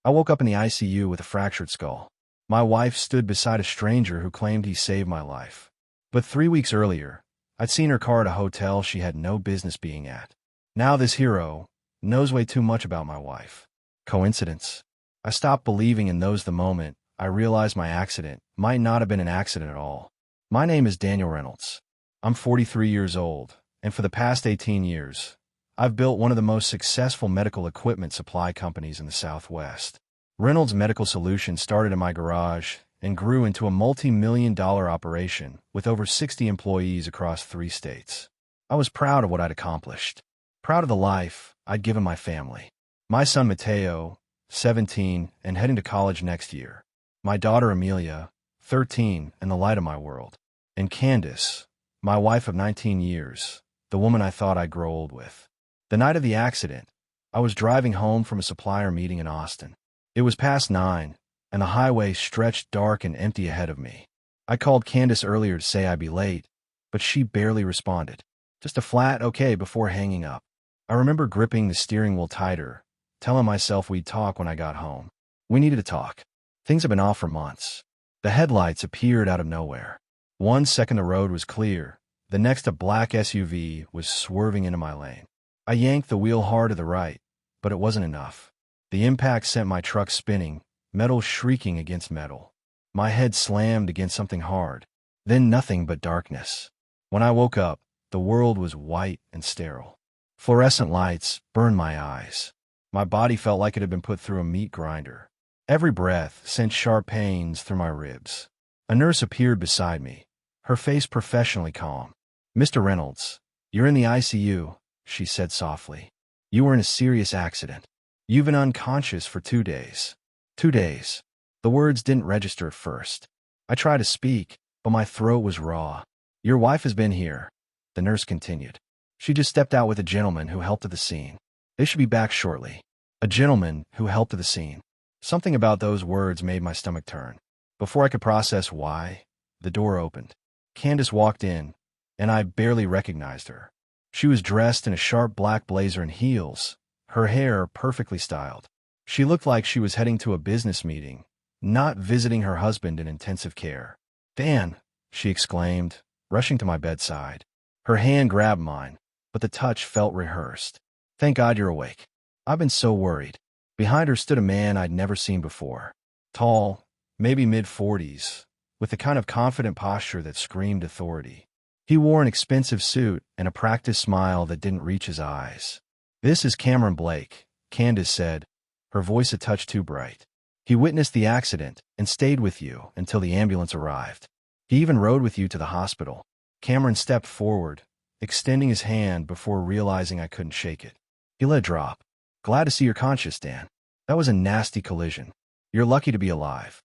I woke up in the ICU with a fractured skull. My wife stood beside a stranger who claimed he saved my life. But 3 weeks earlier, I'd seen her car at a hotel she had no business being at. Now this hero knows way too much about my wife. Coincidence? I stopped believing in those the moment I realized my accident might not have been an accident at all. My name is Daniel Reynolds. I'm 43 years old, and for the past 18 years, I've built one of the most successful medical equipment supply companies in the Southwest. Reynolds Medical Solutions started in my garage and grew into a multi-million-dollar operation with over 60 employees across 3 states. I was proud of what I'd accomplished, proud of the life I'd given my family. My son Mateo, 17 and heading to college next year. My daughter Amelia, 13 and the light of my world. And Candace, my wife of 19 years, the woman I thought I'd grow old with. The night of the accident, I was driving home from a supplier meeting in Austin. It was past 9, and the highway stretched dark and empty ahead of me. I called Candace earlier to say I'd be late, but she barely responded. Just a flat okay before hanging up. I remember gripping the steering wheel tighter, telling myself we'd talk when I got home. We needed to talk. Things had been off for months. The headlights appeared out of nowhere. 1 second the road was clear. The next a black SUV was swerving into my lane. I yanked the wheel hard to the right, but it wasn't enough. The impact sent my truck spinning, metal shrieking against metal. My head slammed against something hard. Then nothing but darkness. When I woke up, the world was white and sterile. Fluorescent lights burned my eyes. My body felt like it had been put through a meat grinder. Every breath sent sharp pains through my ribs. A nurse appeared beside me, her face professionally calm. "Mr. Reynolds, you're in the ICU," she said softly. "You were in a serious accident. You've been unconscious for 2 days. 2 days." The words didn't register at first. I tried to speak, but my throat was raw. "Your wife has been here," the nurse continued. "She just stepped out with a gentleman who helped at the scene. They should be back shortly." A gentleman who helped at the scene. Something about those words made my stomach turn. Before I could process why, the door opened. Candace walked in, and I barely recognized her. She was dressed in a sharp black blazer and heels, her hair perfectly styled. She looked like she was heading to a business meeting, not visiting her husband in intensive care. "Dan," she exclaimed, rushing to my bedside. Her hand grabbed mine, but the touch felt rehearsed. "Thank God you're awake. I've been so worried." Behind her stood a man I'd never seen before. Tall, maybe mid-40s, with the kind of confident posture that screamed authority. He wore an expensive suit and a practiced smile that didn't reach his eyes. "This is Cameron Blake," Candace said, her voice a touch too bright. "He witnessed the accident and stayed with you until the ambulance arrived. He even rode with you to the hospital." Cameron stepped forward, extending his hand before realizing I couldn't shake it. He let it drop. "Glad to see you're conscious, Dan. That was a nasty collision. You're lucky to be alive."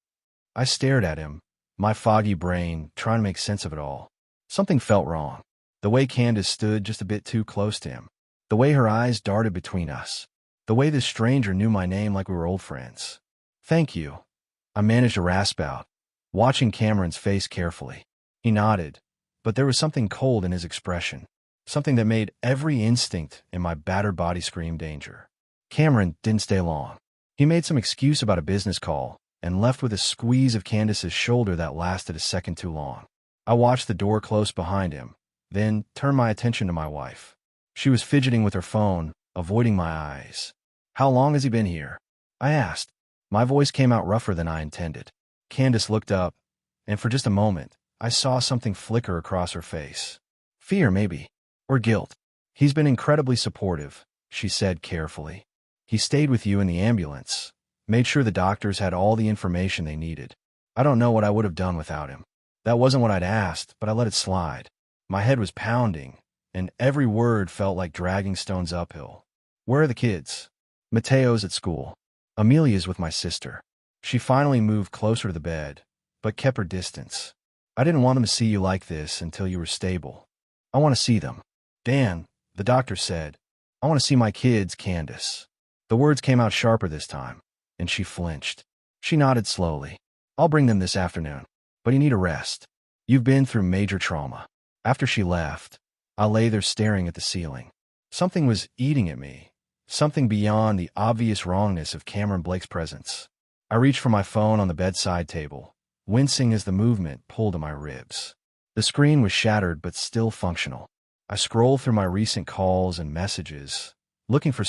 I stared at him, my foggy brain trying to make sense of it all. Something felt wrong. The way Candace stood just a bit too close to him. The way her eyes darted between us. The way this stranger knew my name like we were old friends. "Thank you," I managed to rasp out, watching Cameron's face carefully. He nodded, but there was something cold in his expression. Something that made every instinct in my battered body scream danger. Cameron didn't stay long. He made some excuse about a business call and left with a squeeze of Candace's shoulder that lasted a second too long. I watched the door close behind him, then turned my attention to my wife. She was fidgeting with her phone, avoiding my eyes. "How long has he been here?" I asked. My voice came out rougher than I intended. Candace looked up, and for just a moment, I saw something flicker across her face. Fear, maybe, or guilt. "He's been incredibly supportive," she said carefully. "He stayed with you in the ambulance, made sure the doctors had all the information they needed. I don't know what I would have done without him." That wasn't what I'd asked, but I let it slide. My head was pounding, and every word felt like dragging stones uphill. "Where are the kids?" "Mateo's at school. Amelia's with my sister." She finally moved closer to the bed, but kept her distance. "I didn't want them to see you like this until you were stable. I want to see them." "Dan," the doctor said, "I want to see my kids, Candace." The words came out sharper this time, and she flinched. She nodded slowly. "I'll bring them this afternoon, but you need a rest. You've been through major trauma." After she left, I lay there staring at the ceiling. Something was eating at me, something beyond the obvious wrongness of Cameron Blake's presence. I reached for my phone on the bedside table, wincing as the movement pulled at my ribs. The screen was shattered but still functional. I scrolled through my recent calls and messages, looking for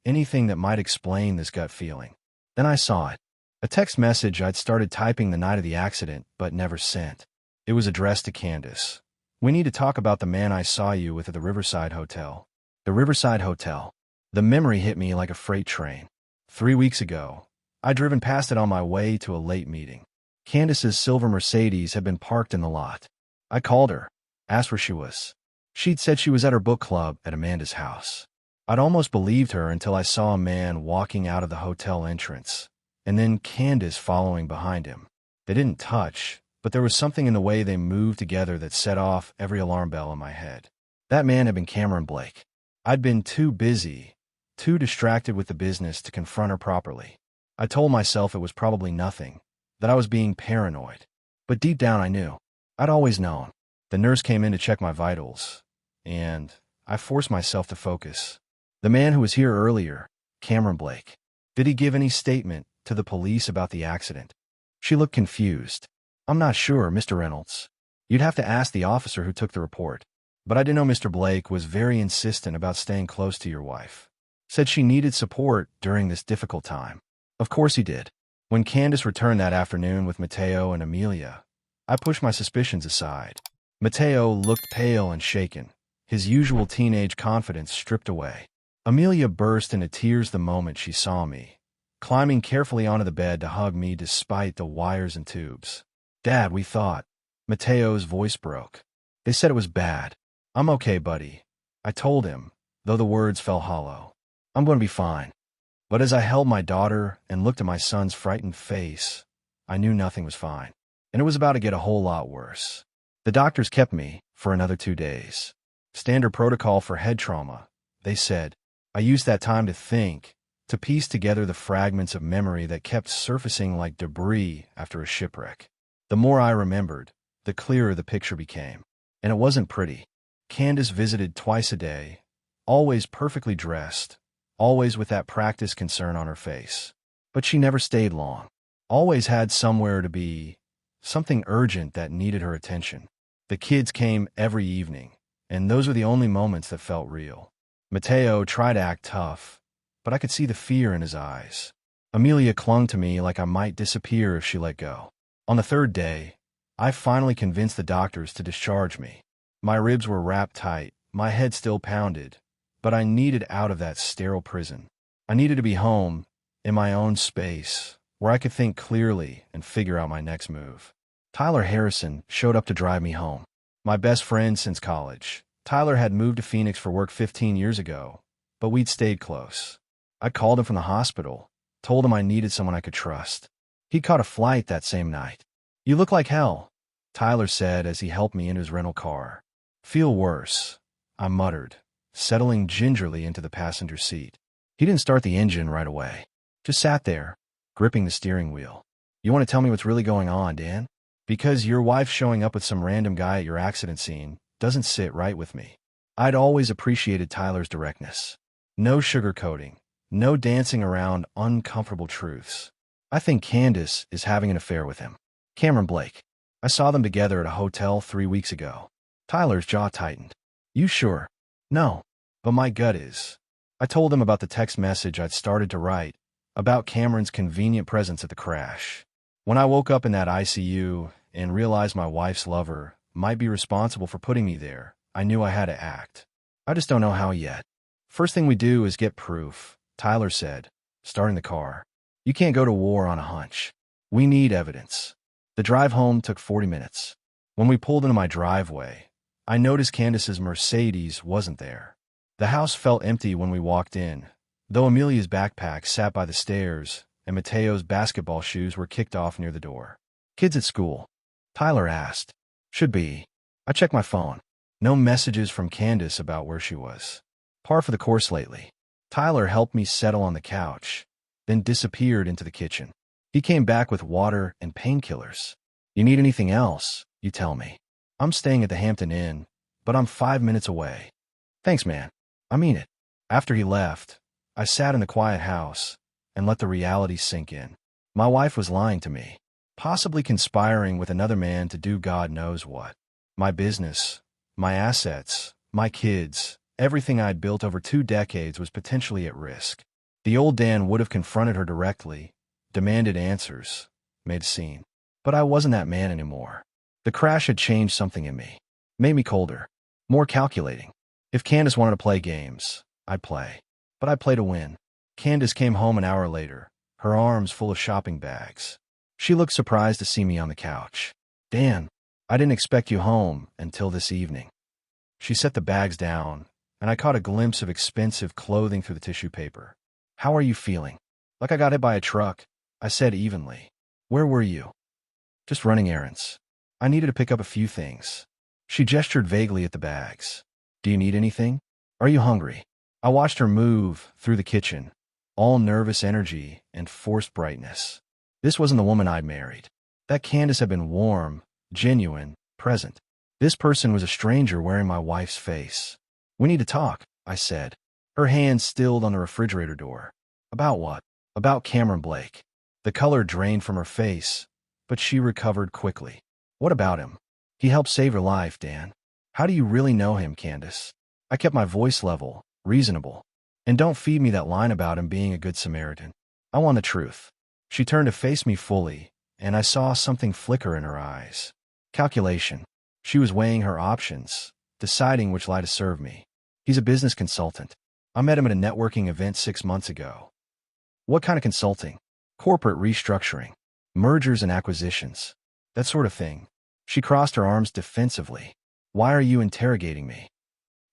anything that might explain this gut feeling. Then I saw it. A text message I'd started typing the night of the accident but never sent. It was addressed to Candace. "We need to talk about the man I saw you with at the Riverside Hotel." The Riverside Hotel. The memory hit me like a freight train. 3 weeks ago, I'd driven past it on my way to a late meeting. Candace's silver Mercedes had been parked in the lot. I called her, asked where she was. She'd said she was at her book club at Amanda's house. I'd almost believed her until I saw a man walking out of the hotel entrance, and then Candace following behind him. They didn't touch, but there was something in the way they moved together that set off every alarm bell in my head. That man had been Cameron Blake. I'd been too busy, too distracted with the business to confront her properly. I told myself it was probably nothing, that I was being paranoid. But deep down I knew. I'd always known. The nurse came in to check my vitals, and I forced myself to focus. The man who was here earlier, Cameron Blake. Did he give any statement to the police about the accident? She looked confused. "I'm not sure, Mr. Reynolds. You'd have to ask the officer who took the report. But I did know Mr. Blake was very insistent about staying close to your wife. Said she needed support during this difficult time." Of course he did. When Candace returned that afternoon with Mateo and Amelia, I pushed my suspicions aside. Mateo looked pale and shaken, his usual teenage confidence stripped away. Amelia burst into tears the moment she saw me, climbing carefully onto the bed to hug me despite the wires and tubes. "Dad, we thought..." Mateo's voice broke. "They said it was bad." "I'm okay, buddy," I told him, though the words fell hollow. "I'm going to be fine." But as I held my daughter and looked at my son's frightened face, I knew nothing was fine, and it was about to get a whole lot worse. The doctors kept me for another 2 days. Standard protocol for head trauma, they said. I used that time to think, to piece together the fragments of memory that kept surfacing like debris after a shipwreck. The more I remembered, the clearer the picture became. And it wasn't pretty. Candace visited twice a day, always perfectly dressed, always with that practice concern on her face. But she never stayed long. Always had somewhere to be, something urgent that needed her attention. The kids came every evening, and those were the only moments that felt real. Mateo tried to act tough, but I could see the fear in his eyes. Amelia clung to me like I might disappear if she let go. On the 3rd day, I finally convinced the doctors to discharge me. My ribs were wrapped tight, my head still pounded, but I needed out of that sterile prison. I needed to be home, in my own space, where I could think clearly and figure out my next move. Tyler Harrison showed up to drive me home. My best friend since college. Tyler had moved to Phoenix for work 15 years ago, but we'd stayed close. I called him from the hospital, told him I needed someone I could trust. He caught a flight that same night. "You look like hell," Tyler said as he helped me into his rental car. "Feel worse," I muttered, settling gingerly into the passenger seat. He didn't start the engine right away. Just sat there, gripping the steering wheel. "You want to tell me what's really going on, Dan? Because your wife showing up with some random guy at your accident scene doesn't sit right with me." I'd always appreciated Tyler's directness. No sugarcoating, no dancing around uncomfortable truths. "I think Candace is having an affair with him. Cameron Blake. I saw them together at a hotel 3 weeks ago." Tyler's jaw tightened. "You sure?" "No, but my gut is." I told him about the text message I'd started to write, about Cameron's convenient presence at the crash. When I woke up in that ICU and realized my wife's lover might be responsible for putting me there, I knew I had to act. "I just don't know how yet." "First thing we do is get proof," Tyler said, starting the car. "You can't go to war on a hunch. We need evidence." The drive home took 40 minutes. When we pulled into my driveway, I noticed Candace's Mercedes wasn't there. The house felt empty when we walked in, though Amelia's backpack sat by the stairs and Mateo's basketball shoes were kicked off near the door. "Kids at school?" Tyler asked. "Should be." I checked my phone. No messages from Candace about where she was. Par for the course lately. Tyler helped me settle on the couch, then disappeared into the kitchen. He came back with water and painkillers. "You need anything else, you tell me. I'm staying at the Hampton Inn, but I'm 5 minutes away." "Thanks, man. I mean it." After he left, I sat in the quiet house and let the reality sink in. My wife was lying to me, possibly conspiring with another man to do God knows what. My business, my assets, my kids, everything I'd built over 2 decades was potentially at risk. The old Dan would have confronted her directly, demanded answers, made a scene. But I wasn't that man anymore. The crash had changed something in me, made me colder, more calculating. If Candace wanted to play games, I'd play. But I'd play to win. Candace came home an hour later, her arms full of shopping bags. She looked surprised to see me on the couch. Dan, I didn't expect you home until this evening. She set the bags down, and I caught a glimpse of expensive clothing through the tissue paper. How are you feeling? Like I got hit by a truck, I said evenly. Where were you? Just running errands. I needed to pick up a few things. She gestured vaguely at the bags. Do you need anything? Are you hungry? I watched her move through the kitchen, all nervous energy and forced brightness. This wasn't the woman I'd married. That Candace had been warm, genuine, present. This person was a stranger wearing my wife's face. We need to talk, I said. Her hand stilled on the refrigerator door. About what? About Cameron Blake. The color drained from her face, but she recovered quickly. What about him? He helped save your life, Dan. How do you really know him, Candace? I kept my voice level, reasonable. And don't feed me that line about him being a good Samaritan. I want the truth. She turned to face me fully, and I saw something flicker in her eyes. Calculation. She was weighing her options, deciding which lie to serve me. He's a business consultant. I met him at a networking event 6 months ago. What kind of consulting? Corporate restructuring, mergers and acquisitions, that sort of thing. She crossed her arms defensively. Why are you interrogating me?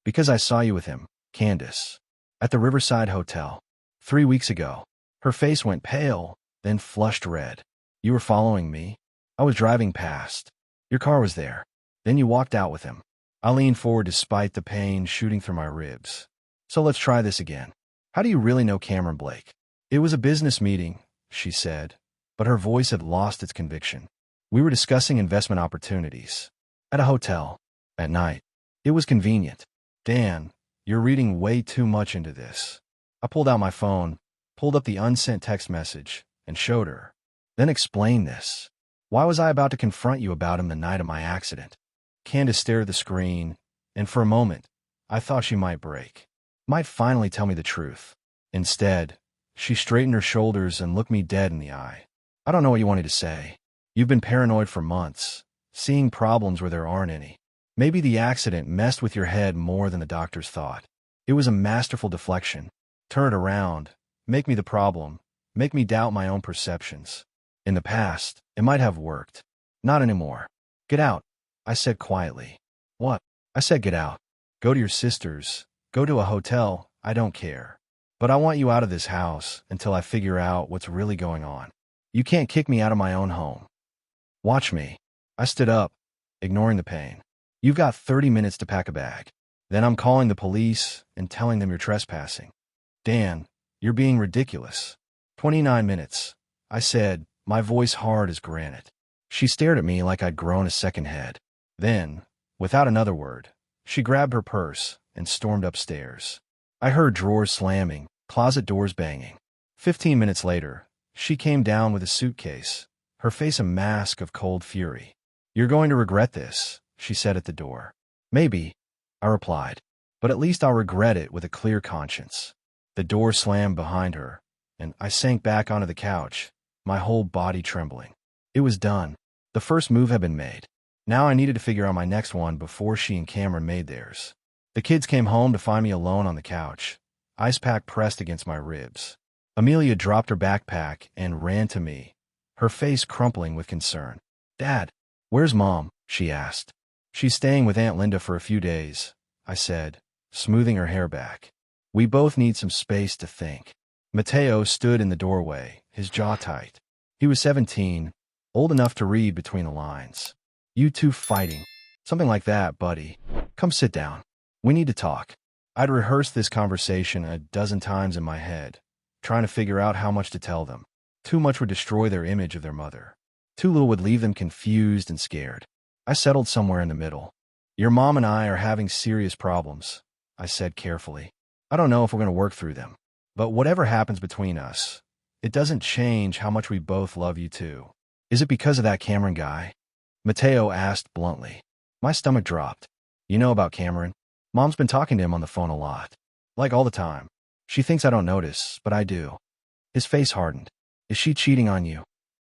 Because I saw you with him, Candace, at the Riverside Hotel 3 weeks ago. Her face went pale, then flushed red. You were following me? I was driving past. Your car was there. Then you walked out with him. I leaned forward despite the pain shooting through my ribs. So let's try this again. How do you really know Cameron Blake? It was a business meeting, she said, but her voice had lost its conviction. We were discussing investment opportunities. At a hotel. At night. It was convenient. Dan, you're reading way too much into this. I pulled out my phone, pulled up the unsent text message, and showed her. Then explain this. Why was I about to confront you about him the night of my accident? Candace stared at the screen, and for a moment, I thought she might break. Might finally tell me the truth. Instead, she straightened her shoulders and looked me dead in the eye. I don't know what you wanted to say. You've been paranoid for months, seeing problems where there aren't any. Maybe the accident messed with your head more than the doctors thought. It was a masterful deflection. Turn it around, make me the problem, make me doubt my own perceptions. In the past, it might have worked. Not anymore. Get out, I said quietly. What? I said get out. Go to your sister's. Go to a hotel, I don't care. But I want you out of this house until I figure out what's really going on. You can't kick me out of my own home. Watch me. I stood up, ignoring the pain. You've got 30 minutes to pack a bag. Then I'm calling the police and telling them you're trespassing. Dan, you're being ridiculous. 29 minutes, I said, my voice hard as granite. She stared at me like I'd grown a second head. Then, without another word, she grabbed her purse and stormed upstairs. I heard drawers slamming, closet doors banging. 15 minutes later, she came down with a suitcase, her face a mask of cold fury. You're going to regret this, she said at the door. Maybe, I replied, but at least I'll regret it with a clear conscience. The door slammed behind her, and I sank back onto the couch, my whole body trembling. It was done. The first move had been made. Now I needed to figure out my next one before she and Cameron made theirs. The kids came home to find me alone on the couch, ice pack pressed against my ribs. Amelia dropped her backpack and ran to me, her face crumpling with concern. Dad, where's Mom? She asked. She's staying with Aunt Linda for a few days, I said, smoothing her hair back. We both need some space to think. Mateo stood in the doorway, his jaw tight. He was 17, old enough to read between the lines. You two fighting. Something like that, buddy. Come sit down. We need to talk. I'd rehearsed this conversation a dozen times in my head, trying to figure out how much to tell them. Too much would destroy their image of their mother. Too little would leave them confused and scared. I settled somewhere in the middle. Your mom and I are having serious problems, I said carefully. I don't know if we're going to work through them. But whatever happens between us, it doesn't change how much we both love you too. Is it because of that Cameron guy? Mateo asked bluntly. My stomach dropped. You know about Cameron? Mom's been talking to him on the phone a lot. Like all the time. She thinks I don't notice, but I do. His face hardened. Is she cheating on you?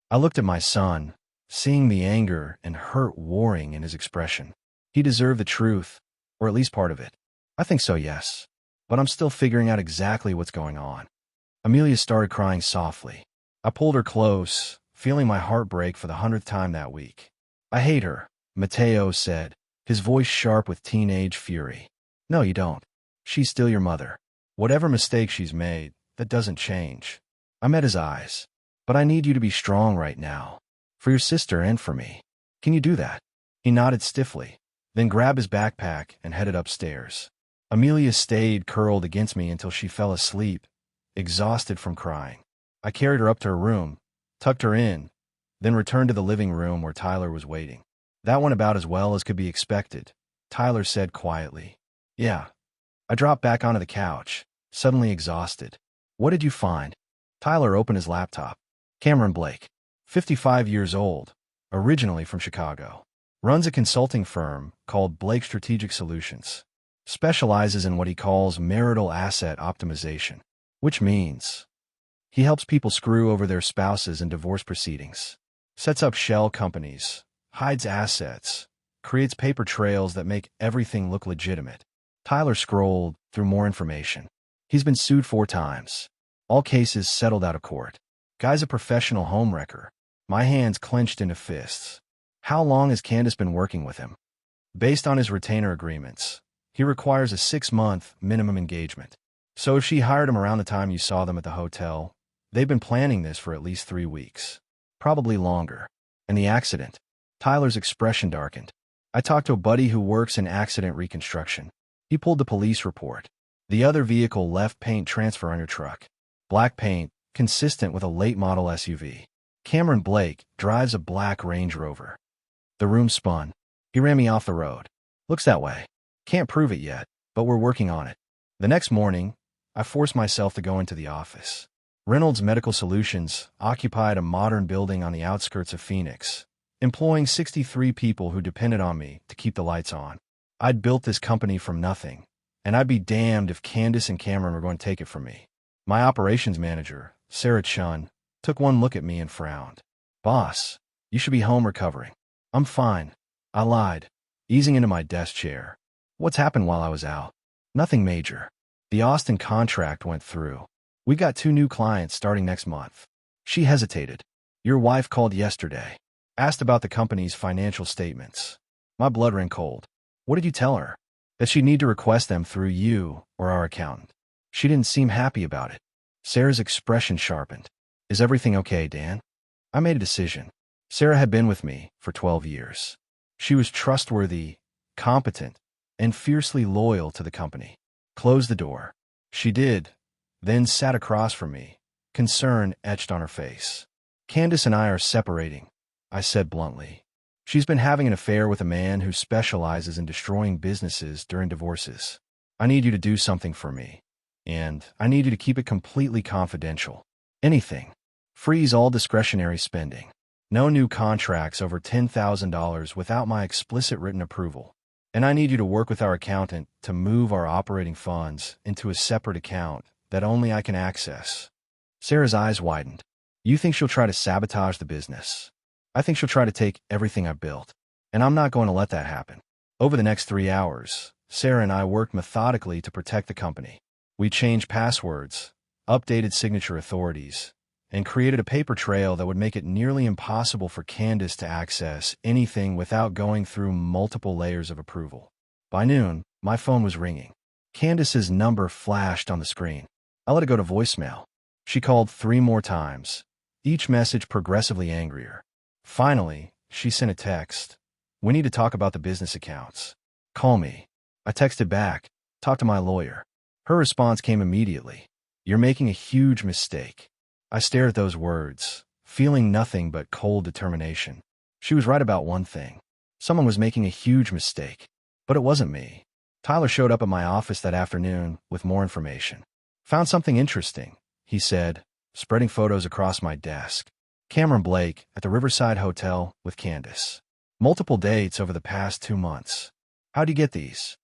I looked at my son, seeing the anger and hurt warring in his expression. He deserved the truth, or at least part of it. I think so, yes. But I'm still figuring out exactly what's going on. Amelia started crying softly. I pulled her close, feeling my heart break for the 100th time that week. I hate her, Mateo said, his voice sharp with teenage fury. No, you don't. She's still your mother. Whatever mistake she's made, that doesn't change. I met his eyes. But I need you to be strong right now. For your sister and for me. Can you do that? He nodded stiffly, then grabbed his backpack and headed upstairs. Amelia stayed curled against me until she fell asleep, exhausted from crying. I carried her up to her room, tucked her in, then returned to the living room where Tyler was waiting. That went about as well as could be expected, Tyler said quietly. Yeah. I dropped back onto the couch, suddenly exhausted. What did you find? Tyler opened his laptop. Cameron Blake, 55 years old, originally from Chicago. Runs a consulting firm called Blake Strategic Solutions. Specializes in what he calls marital asset optimization, which means he helps people screw over their spouses in divorce proceedings, sets up shell companies, hides assets, creates paper trails that make everything look legitimate. Tyler scrolled through more information. He's been sued 4 times. All cases settled out of court. Guy's a professional homewrecker. My hands clenched into fists. How long has Candace been working with him? Based on his retainer agreements, he requires a 6-month minimum engagement. So if she hired him around the time you saw them at the hotel, they've been planning this for at least 3 weeks. Probably longer. And the accident? Tyler's expression darkened. I talked to a buddy who works in accident reconstruction. He pulled the police report. The other vehicle left paint transfer on your truck. Black paint, consistent with a late-model SUV. Cameron Blake drives a black Range Rover. The room spun. He ran me off the road. Looks that way. Can't prove it yet, but we're working on it. The next morning, I forced myself to go into the office. Reynolds Medical Solutions occupied a modern building on the outskirts of Phoenix, employing 63 people who depended on me to keep the lights on. I'd built this company from nothing, and I'd be damned if Candace and Cameron were going to take it from me. My operations manager, Sarah Chun, took one look at me and frowned. Boss, you should be home recovering. I'm fine. I lied, easing into my desk chair. What's happened while I was out? Nothing major. The Austin contract went through. We got 2 new clients starting next month. She hesitated. Your wife called yesterday. Asked about the company's financial statements. My blood ran cold. What did you tell her? That she'd need to request them through you or our accountant. She didn't seem happy about it. Sarah's expression sharpened. Is everything okay, Dan? I made a decision. Sarah had been with me for 12 years. She was trustworthy, competent, and fiercely loyal to the company. Close the door. She did, then sat across from me, concern etched on her face. Candace and I are separating, I said bluntly. She's been having an affair with a man who specializes in destroying businesses during divorces. I need you to do something for me. And I need you to keep it completely confidential. Anything. Freeze all discretionary spending. No new contracts over $10,000 without my explicit written approval. And I need you to work with our accountant to move our operating funds into a separate account that only I can access. Sarah's eyes widened. You think she'll try to sabotage the business? I think she'll try to take everything I've built. And I'm not going to let that happen. Over the next 3 hours, Sarah and I worked methodically to protect the company. We changed passwords, updated signature authorities, and created a paper trail that would make it nearly impossible for Candace to access anything without going through multiple layers of approval. By noon, my phone was ringing. Candace's number flashed on the screen. I let it go to voicemail. She called 3 more times, each message progressively angrier. Finally, she sent a text. We need to talk about the business accounts. Call me. I texted back. Talk to my lawyer. Her response came immediately. You're making a huge mistake. I stared at those words, feeling nothing but cold determination. She was right about one thing. Someone was making a huge mistake. But it wasn't me. Tyler showed up at my office that afternoon with more information. Found something interesting, he said, spreading photos across my desk. Cameron Blake at the Riverside Hotel with Candace. Multiple dates over the past 2 months. How'd you get these?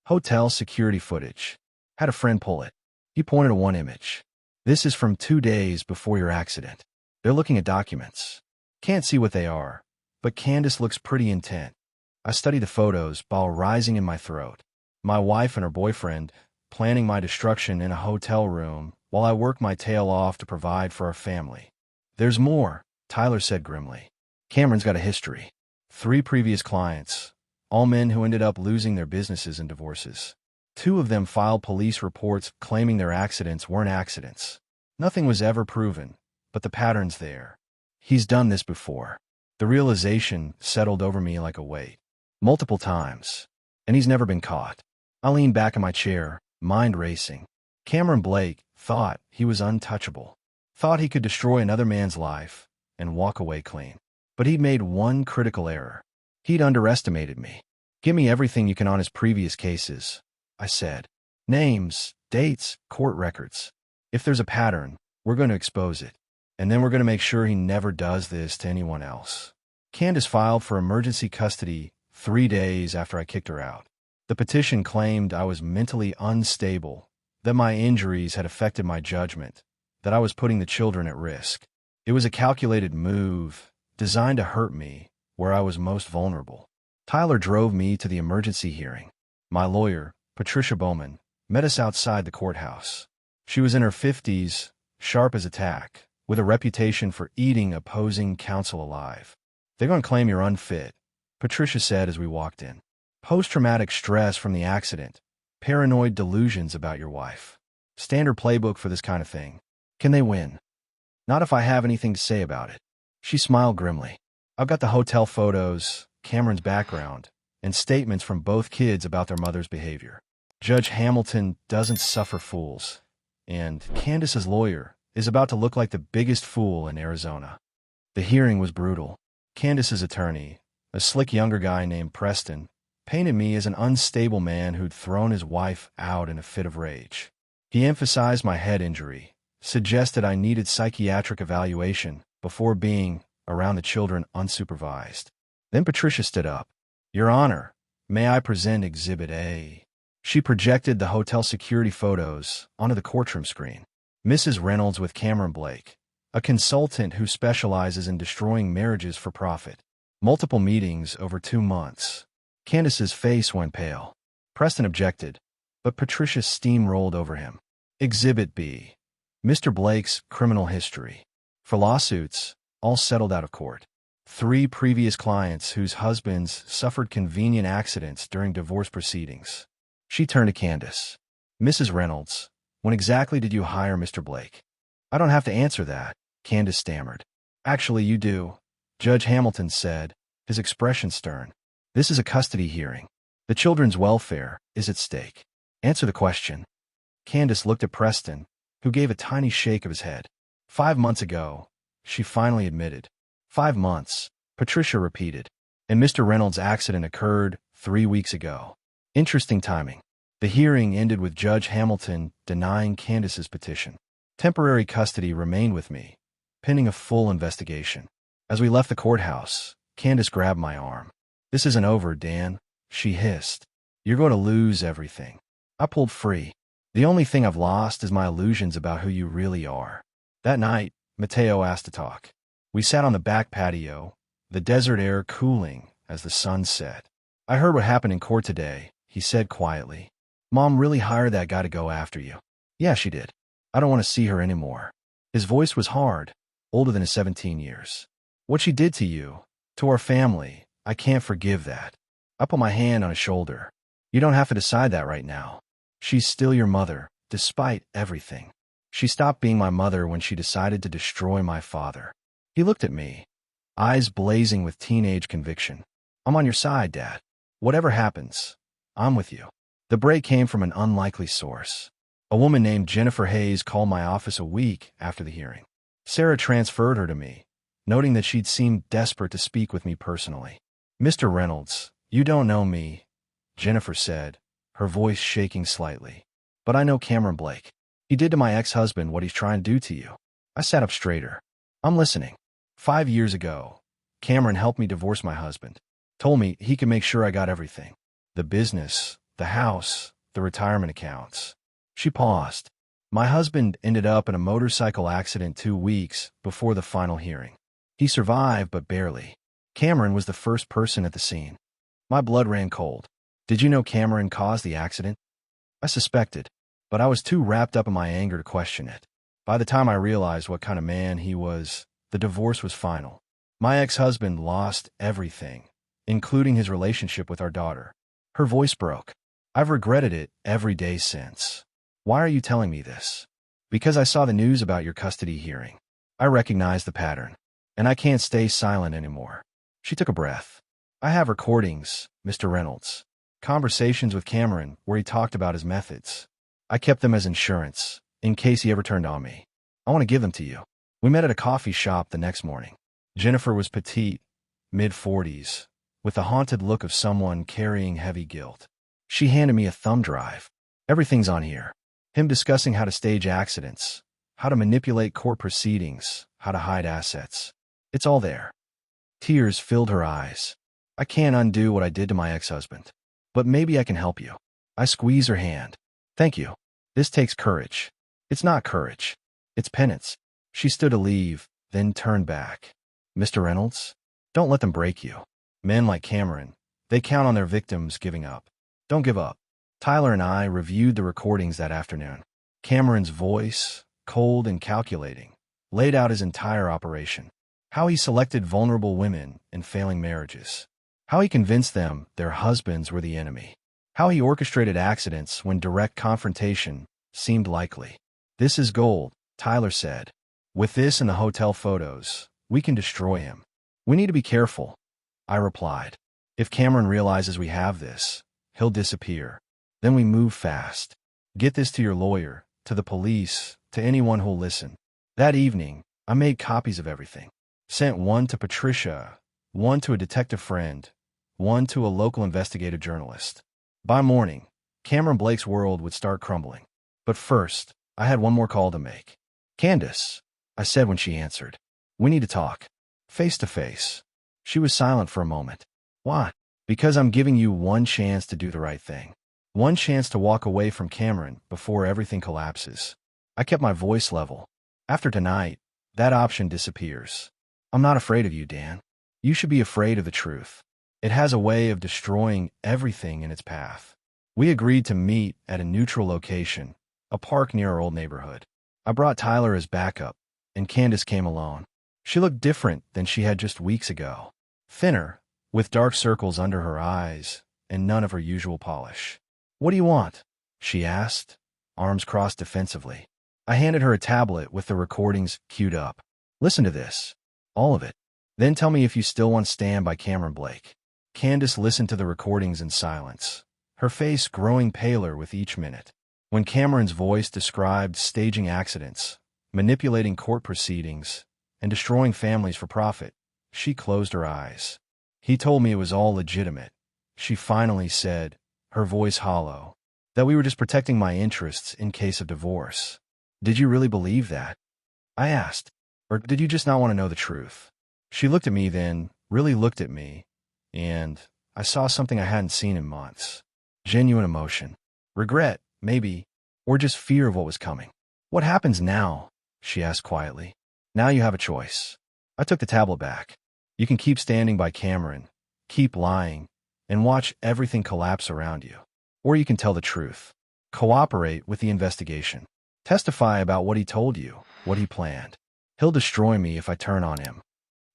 Hotel security footage. Had a friend pull it. He pointed to one image. This is from 2 days before your accident. They're looking at documents. Can't see what they are, but Candace looks pretty intent. I study the photos, ball rising in my throat. My wife and her boyfriend planning my destruction in a hotel room while I work my tail off to provide for our family. There's more, Tyler said grimly. Cameron's got a history. 3 previous clients, all men who ended up losing their businesses in divorces. 2 of them filed police reports claiming their accidents weren't accidents. Nothing was ever proven, but the pattern's there. He's done this before. The realization settled over me like a weight. Multiple times. And he's never been caught. I leaned back in my chair, mind racing. Cameron Blake thought he was untouchable. Thought he could destroy another man's life and walk away clean. But he'd made one critical error. He'd underestimated me. Give me everything you can on his previous cases, I said. Names, dates, court records. If there's a pattern, we're going to expose it. And then we're going to make sure he never does this to anyone else. Candace filed for emergency custody 3 days after I kicked her out. The petition claimed I was mentally unstable, that my injuries had affected my judgment, that I was putting the children at risk. It was a calculated move, designed to hurt me where I was most vulnerable. Tyler drove me to the emergency hearing. My lawyer, Patricia Bowman, met us outside the courthouse. She was in her 50s, sharp as a tack, with a reputation for eating opposing counsel alive. They're going to claim you're unfit, Patricia said as we walked in. Post-traumatic stress from the accident, paranoid delusions about your wife. Standard playbook for this kind of thing. Can they win? Not if I have anything to say about it. She smiled grimly. I've got the hotel photos, Cameron's background, and statements from both kids about their mother's behavior. Judge Hamilton doesn't suffer fools, and Candace's lawyer is about to look like the biggest fool in Arizona. The hearing was brutal. Candace's attorney, a slick younger guy named Preston, painted me as an unstable man who'd thrown his wife out in a fit of rage. He emphasized my head injury, suggested I needed psychiatric evaluation before being around the children unsupervised. Then Patricia stood up. Your Honor, may I present Exhibit A? She projected the hotel security photos onto the courtroom screen. Mrs. Reynolds with Cameron Blake, a consultant who specializes in destroying marriages for profit. Multiple meetings over 2 months. Candace's face went pale. Preston objected, but Patricia steamrolled over him. Exhibit B. Mr. Blake's criminal history. For lawsuits, all settled out of court. 3 previous clients whose husbands suffered convenient accidents during divorce proceedings. She turned to Candace. Mrs. Reynolds, when exactly did you hire Mr. Blake? I don't have to answer that, Candace stammered. Actually, you do, Judge Hamilton said, his expression stern. This is a custody hearing. The children's welfare is at stake. Answer the question. Candace looked at Preston, who gave a tiny shake of his head. 5 months ago, she finally admitted. 5 months, Patricia repeated. And Mr. Reynolds' accident occurred 3 weeks ago. Interesting timing. The hearing ended with Judge Hamilton denying Candace's petition. Temporary custody remained with me, pending a full investigation. As we left the courthouse, Candace grabbed my arm. This isn't over, Dan, she hissed. You're going to lose everything. I pulled free. The only thing I've lost is my illusions about who you really are. That night, Mateo asked to talk. We sat on the back patio, the desert air cooling as the sun set. I heard what happened in court today, he said quietly. Mom really hired that guy to go after you. Yeah, she did. I don't want to see her anymore. His voice was hard, older than his 17 years. What she did to you, to our family, I can't forgive that. I put my hand on his shoulder. You don't have to decide that right now. She's still your mother, despite everything. She stopped being my mother when she decided to destroy my father. He looked at me, eyes blazing with teenage conviction. I'm on your side, Dad. Whatever happens, I'm with you. The break came from an unlikely source. A woman named Jennifer Hayes called my office a week after the hearing. Sarah transferred her to me, noting that she'd seemed desperate to speak with me personally. Mr. Reynolds, you don't know me, Jennifer said, her voice shaking slightly. But I know Cameron Blake. He did to my ex-husband what he's trying to do to you. I sat up straighter. I'm listening. 5 years ago, Cameron helped me divorce my husband. Told me he could make sure I got everything. The business, the house, the retirement accounts. She paused. My husband ended up in a motorcycle accident 2 weeks before the final hearing. He survived, but barely. Cameron was the first person at the scene. My blood ran cold. Did you know Cameron caused the accident? I suspected, but I was too wrapped up in my anger to question it. By the time I realized what kind of man he was, the divorce was final. My ex-husband lost everything, including his relationship with our daughter. Her voice broke. I've regretted it every day since. Why are you telling me this? Because I saw the news about your custody hearing. I recognize the pattern, and I can't stay silent anymore. She took a breath. I have recordings, Mr. Reynolds. Conversations with Cameron where he talked about his methods. I kept them as insurance, in case he ever turned on me. I want to give them to you. We met at a coffee shop the next morning. Jennifer was petite, mid-40s, with the haunted look of someone carrying heavy guilt. She handed me a thumb drive. Everything's on here. Him discussing how to stage accidents, how to manipulate court proceedings, how to hide assets. It's all there. Tears filled her eyes. I can't undo what I did to my ex-husband. But maybe I can help you. I squeeze her hand. Thank you. This takes courage. It's not courage. It's penance. She stood to leave, then turned back. Mr. Reynolds, don't let them break you. Men like Cameron, they count on their victims giving up. Don't give up. Tyler and I reviewed the recordings that afternoon. Cameron's voice, cold and calculating, laid out his entire operation. How he selected vulnerable women in failing marriages. How he convinced them their husbands were the enemy. How he orchestrated accidents when direct confrontation seemed likely. This is gold, Tyler said. With this and the hotel photos, we can destroy him. We need to be careful, I replied. If Cameron realizes we have this, he'll disappear. Then we move fast. Get this to your lawyer, to the police, to anyone who'll listen. That evening, I made copies of everything. Sent one to Patricia, one to a detective friend, one to a local investigative journalist. By morning, Cameron Blake's world would start crumbling. But first, I had one more call to make. Candace, I said when she answered. We need to talk. Face to face. She was silent for a moment. Why? Because I'm giving you one chance to do the right thing. One chance to walk away from Cameron before everything collapses. I kept my voice level. After tonight, that option disappears. I'm not afraid of you, Dan. You should be afraid of the truth. It has a way of destroying everything in its path. We agreed to meet at a neutral location, a park near our old neighborhood. I brought Tyler as backup, and Candace came alone. She looked different than she had just weeks ago. Thinner, with dark circles under her eyes, and none of her usual polish. What do you want? She asked, arms crossed defensively. I handed her a tablet with the recordings queued up. Listen to this. All of it. Then tell me if you still want to stand by Cameron Blake. Candace listened to the recordings in silence, her face growing paler with each minute. When Cameron's voice described staging accidents, manipulating court proceedings, and destroying families for profit, she closed her eyes. He told me it was all legitimate. She finally said, her voice hollow, that we were just protecting my interests in case of divorce. Did you really believe that? I asked. Or did you just not want to know the truth? She looked at me then, really looked at me, and I saw something I hadn't seen in months. Genuine emotion. Regret, maybe, or just fear of what was coming. What happens now? She asked quietly. Now you have a choice. I took the tablet back. You can keep standing by Cameron, keep lying, and watch everything collapse around you. Or you can tell the truth. Cooperate with the investigation. Testify about what he told you, what he planned. He'll destroy me if I turn on him.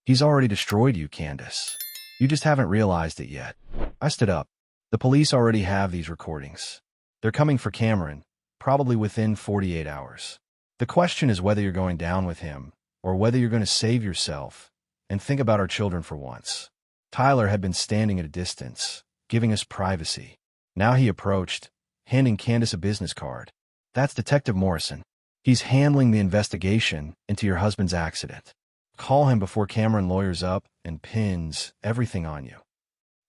He's already destroyed you, Candace. You just haven't realized it yet. I stood up. The police already have these recordings. They're coming for Cameron, probably within 48 hours. The question is whether you're going down with him, or whether you're going to save yourself and think about our children for once. Tyler had been standing at a distance, giving us privacy. Now he approached, handing Candace a business card. That's Detective Morrison. He's handling the investigation into your husband's accident. Call him before Cameron lawyers up and pins everything on you.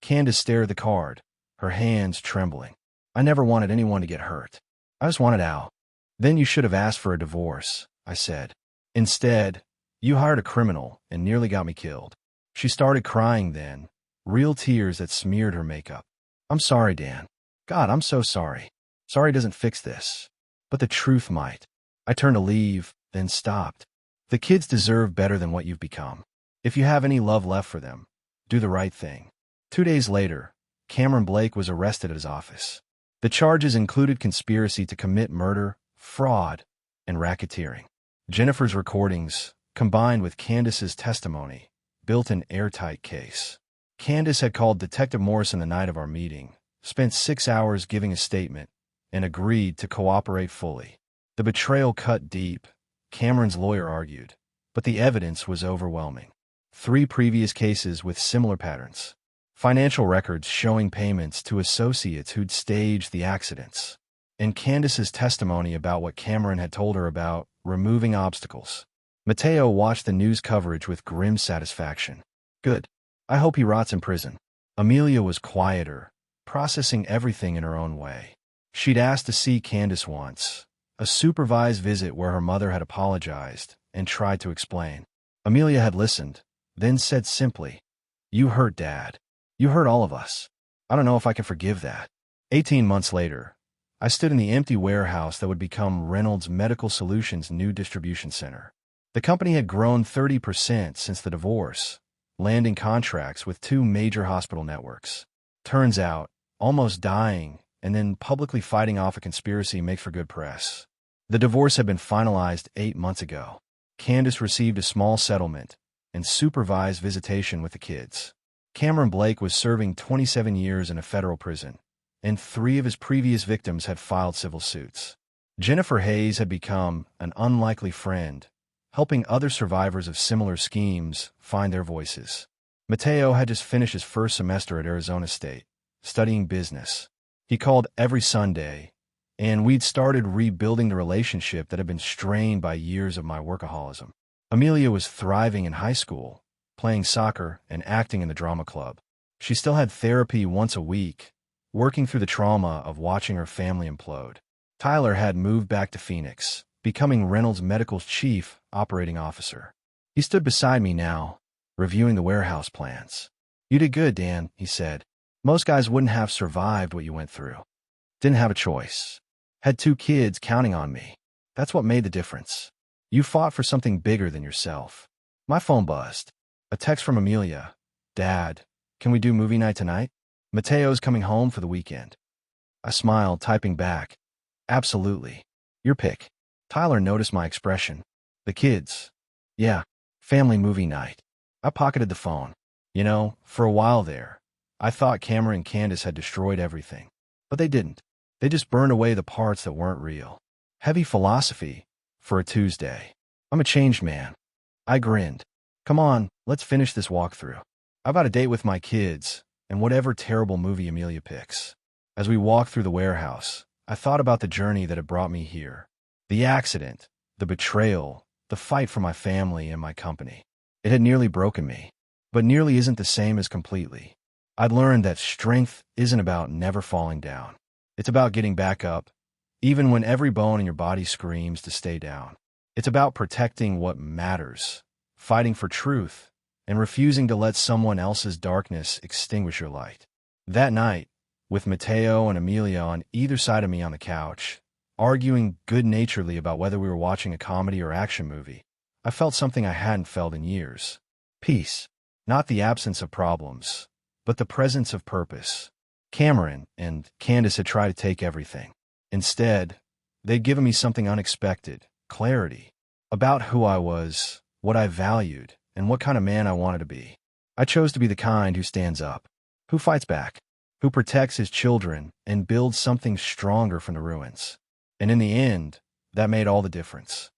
Candace stared at the card, her hands trembling. I never wanted anyone to get hurt. I just wanted out. Then you should have asked for a divorce, I said. Instead, you hired a criminal and nearly got me killed. She started crying then, real tears that smeared her makeup. I'm sorry, Dan. God, I'm so sorry. Sorry doesn't fix this. But the truth might. I turned to leave, then stopped. The kids deserve better than what you've become. If you have any love left for them, do the right thing. 2 days later, Cameron Blake was arrested at his office. The charges included conspiracy to commit murder, fraud, and racketeering. Jennifer's recordings, combined with Candace's testimony, built an airtight case. Candace had called Detective Morrison the night of our meeting, spent 6 hours giving a statement, and agreed to cooperate fully. The betrayal cut deep, Cameron's lawyer argued, but the evidence was overwhelming. 3 previous cases with similar patterns. Financial records showing payments to associates who'd staged the accidents. And Candace's testimony about what Cameron had told her about removing obstacles. Mateo watched the news coverage with grim satisfaction. Good. I hope he rots in prison. Amelia was quieter, processing everything in her own way. She'd asked to see Candace once, a supervised visit where her mother had apologized and tried to explain. Amelia had listened, then said simply, "You hurt Dad. You hurt all of us. I don't know if I can forgive that." 18 months later, I stood in the empty warehouse that would become Reynolds Medical Solutions' new distribution center. The company had grown 30% since the divorce, landing contracts with 2 major hospital networks. Turns out, almost dying and then publicly fighting off a conspiracy makes for good press. The divorce had been finalized 8 months ago. Candace received a small settlement and supervised visitation with the kids. Cameron Blake was serving 27 years in a federal prison, and 3 of his previous victims had filed civil suits. Jennifer Hayes had become an unlikely friend, helping other survivors of similar schemes find their voices. Mateo had just finished his first semester at Arizona State, studying business. He called every Sunday, and we'd started rebuilding the relationship that had been strained by years of my workaholism. Amelia was thriving in high school, playing soccer and acting in the drama club. She still had therapy once a week, working through the trauma of watching her family implode. Tyler had moved back to Phoenix, becoming Reynolds Medical's chief operating officer. He stood beside me now, reviewing the warehouse plans. "You did good, Dan," he said. "Most guys wouldn't have survived what you went through. Didn't have a choice. Had 2 kids counting on me. That's what made the difference. You fought for something bigger than yourself." My phone buzzed. A text from Amelia. "Dad, can we do movie night tonight? Mateo's coming home for the weekend." I smiled, typing back, "Absolutely. Your pick." Tyler noticed my expression. "The kids." "Yeah, family movie night." I pocketed the phone. You know, for a while there, I thought Cameron and Candace had destroyed everything. But they didn't. They just burned away the parts that weren't real. Heavy philosophy for a Tuesday. I'm a changed man. I grinned. "Come on, let's finish this walkthrough. I've got a date with my kids, and whatever terrible movie Amelia picks." As we walked through the warehouse, I thought about the journey that had brought me here. The accident, the betrayal, the fight for my family and my company. It had nearly broken me. But nearly isn't the same as completely. I'd learned that strength isn't about never falling down. It's about getting back up, even when every bone in your body screams to stay down. It's about protecting what matters, fighting for truth, and refusing to let someone else's darkness extinguish your light. That night, with Mateo and Amelia on either side of me on the couch, arguing good-naturedly about whether we were watching a comedy or action movie, I felt something I hadn't felt in years. Peace. Not the absence of problems, but the presence of purpose. Cameron and Candace had tried to take everything. Instead, they'd given me something unexpected, clarity, about who I was, what I valued, and what kind of man I wanted to be. I chose to be the kind who stands up, who fights back, who protects his children and builds something stronger from the ruins. And in the end, that made all the difference.